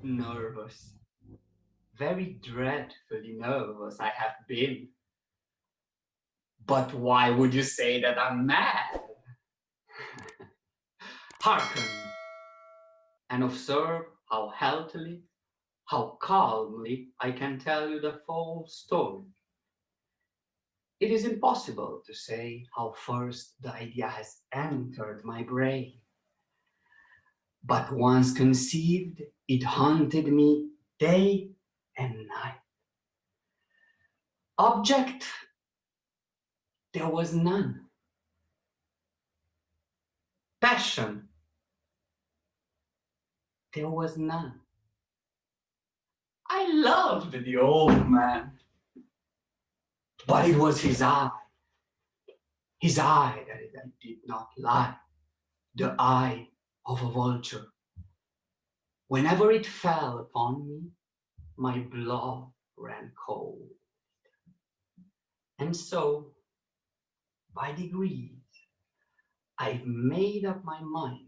nervous, very dreadfully nervous I have been. But why would you say that I'm mad? Hearken, and observe how healthily, how calmly I can tell you the full story. It is impossible to say how first the idea has entered my brain. But once conceived, it haunted me day and night. Object, there was none. Passion, there was none. I loved the old man, but it was his eye that I did not like, the eye of a vulture. Whenever it fell upon me, my blood ran cold. And so, by degrees, I've made up my mind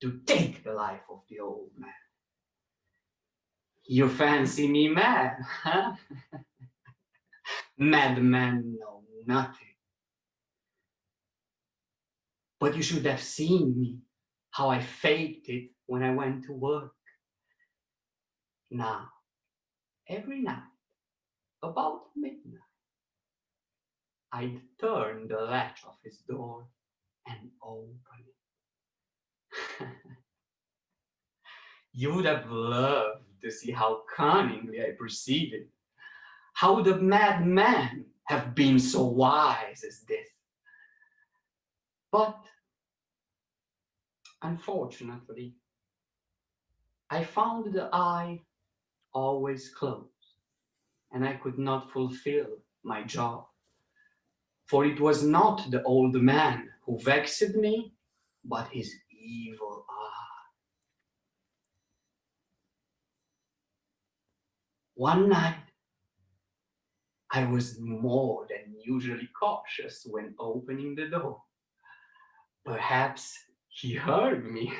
to take the life of the old man. You fancy me mad, huh? Madmen know nothing. But you should have seen me, how I faked it when I went to work. Now, every night, about midnight, I'd turn the latch of his door and open it. You would have loved to see how cunningly I proceeded, how would a madman have been so wise as this? But, unfortunately, I found the eye always closed, and I could not fulfill my job. For it was not the old man who vexed me, but his evil eye. One night, I was more than usually cautious when opening the door. Perhaps he heard me.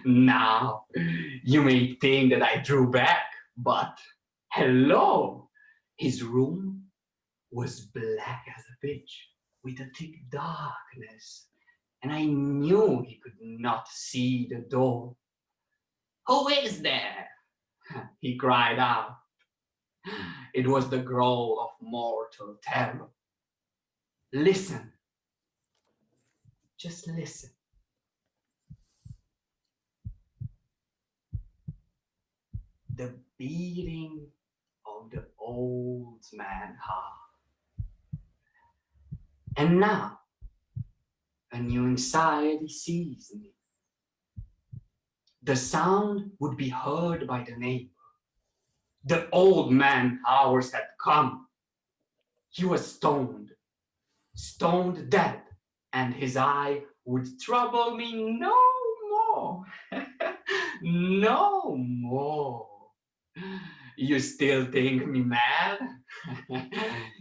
Now, you may think that I drew back, but hello! His room was black as a pitch, with a thick darkness, and I knew he could not see the door. "Who is there?" he cried out. It was the growl of mortal terror. Listen. Just listen. The beating of the old man's heart. And now, a new anxiety seized me. The sound would be heard by the neighbor. The old man's hours had come. He was stoned dead, and his eye would trouble me no more. No more. You still think me mad?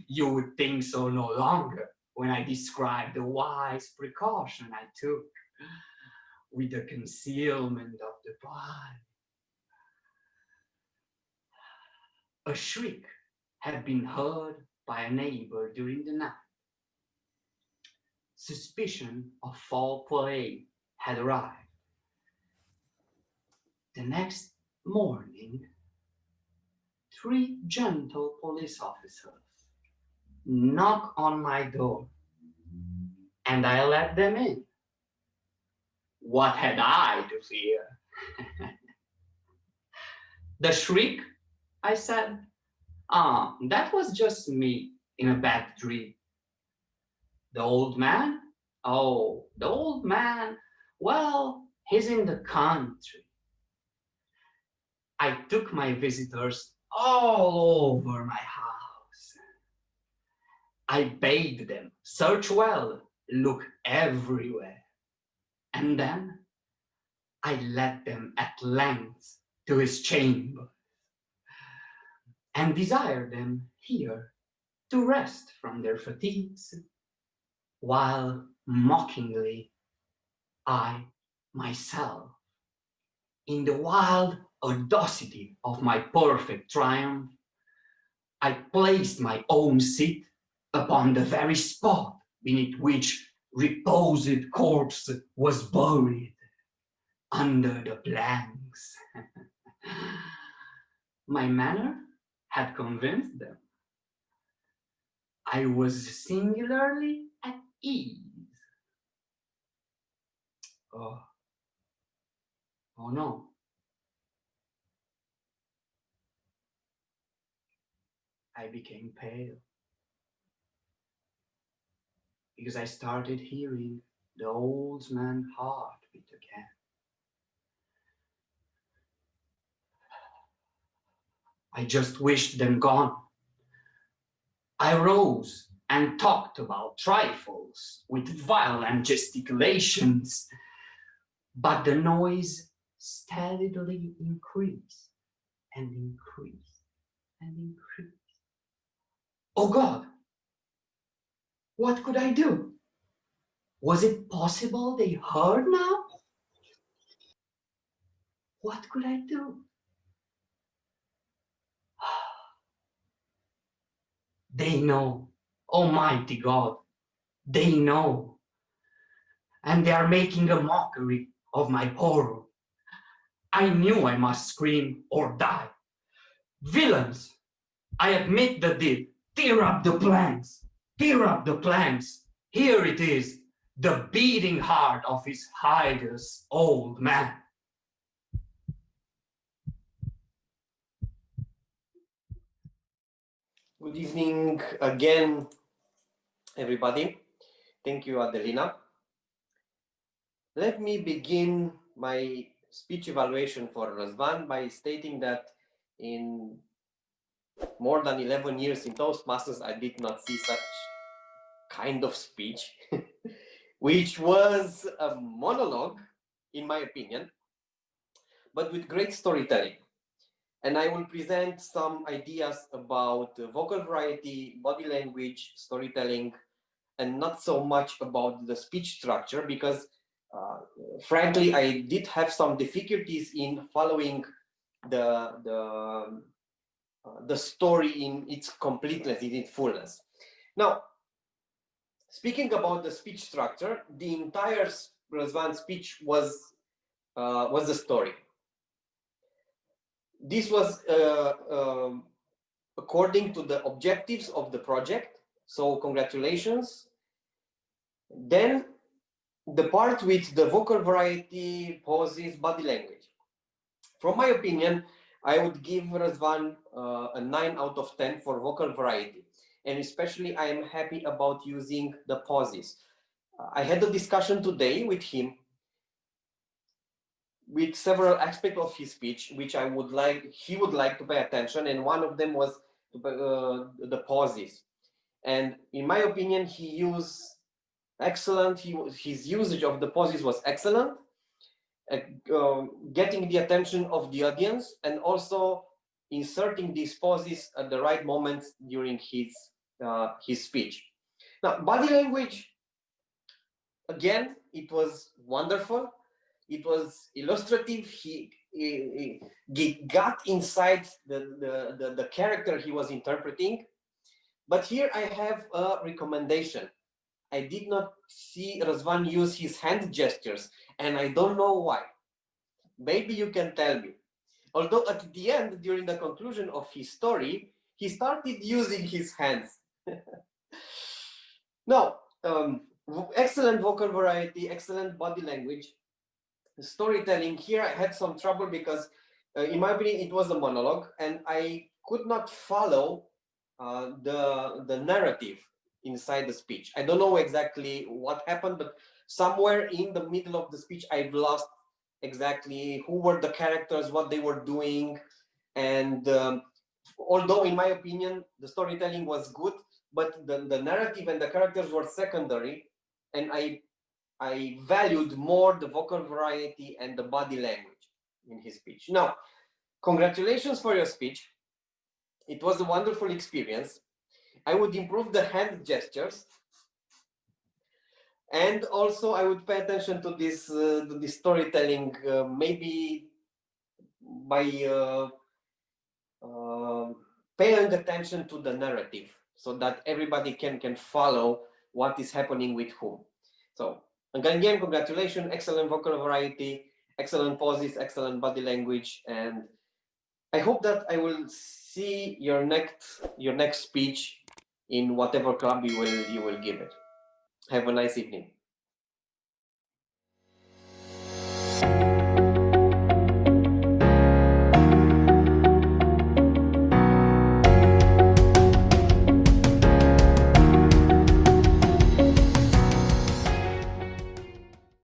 You would think so no longer when I describe the wise precaution I took with the concealment of the body. A shriek had been heard by a neighbor during the night. Suspicion of foul play had arrived. The next morning, 3 gentle police officers knocked on my door, and I let them in. What had I to fear? The shriek, I said, that was just me in a bad dream. The old man? Oh, the old man, well, he's in the country. I took my visitors all over my house. I bade them search well, look everywhere. And then I led them at length to his chamber and desired them here to rest from their fatigues, while mockingly I myself In the wild audacity of my perfect triumph, I placed my own seat upon the very spot beneath which reposed corpse was buried under the planks. My manner had convinced them. I was singularly at ease. Oh, oh no. I became pale because I started hearing the old man's heartbeat again. I just wished them gone. I rose and talked about trifles with violent gesticulations, but the noise steadily increased and increased and increased. Oh God, what could I do? Was it possible they heard now? What could I do? They know, Almighty God, they know. And they are making a mockery of my horror. I knew I must scream or die. Villains, I admit the deed. Tear up the planks. Tear up the planks. Here it is, the beating heart of his hideous old man. Good evening again, everybody. Thank you, Adelina. Let me begin my speech evaluation for Razvan by stating that in more than 11 years in Toastmasters, I did not see such kind of speech, which was a monologue, in my opinion, but with great storytelling. And I will present some ideas about vocal variety, body language, storytelling, and not so much about the speech structure, because frankly, I did have some difficulties in following the story in its completeness, in its fullness. Now, speaking about the speech structure, the entire Razvan speech was the story. This was according to the objectives of the project. So congratulations. Then the part with the vocal variety, pauses, body language. From my opinion, I would give Razvan a 9 out of 10 for vocal variety. And especially I am happy about using the pauses. I had a discussion today with him with several aspects of his speech, which he would like to pay attention. And one of them was the pauses. And in my opinion, he used excellent. His usage of the pauses was excellent, getting the attention of the audience and also inserting these pauses at the right moments during his speech. Now, body language, again, it was wonderful. It was illustrative. He got inside the character he was interpreting. But here I have a recommendation. I did not see Razvan use his hand gestures, and I don't know why. Maybe you can tell me. Although at the end, during the conclusion of his story, he started using his hands. Now, excellent vocal variety, excellent body language, storytelling. Here I had some trouble because, in my opinion, it was a monologue, and I could not follow the narrative inside the speech. I don't know exactly what happened, but somewhere in the middle of the speech, I've lost exactly who were the characters, what they were doing. And although, in my opinion, the storytelling was good, but the narrative and the characters were secondary, and I valued more the vocal variety and the body language in his speech. Now, congratulations for your speech. It was a wonderful experience. I would improve the hand gestures. And also I would pay attention to this storytelling. Maybe by paying attention to the narrative, so that everybody can follow what is happening with whom. So again, congratulations, excellent vocal variety, excellent poses, excellent body language, and I hope that I will see your next speech in whatever club you will give it. Have a nice evening.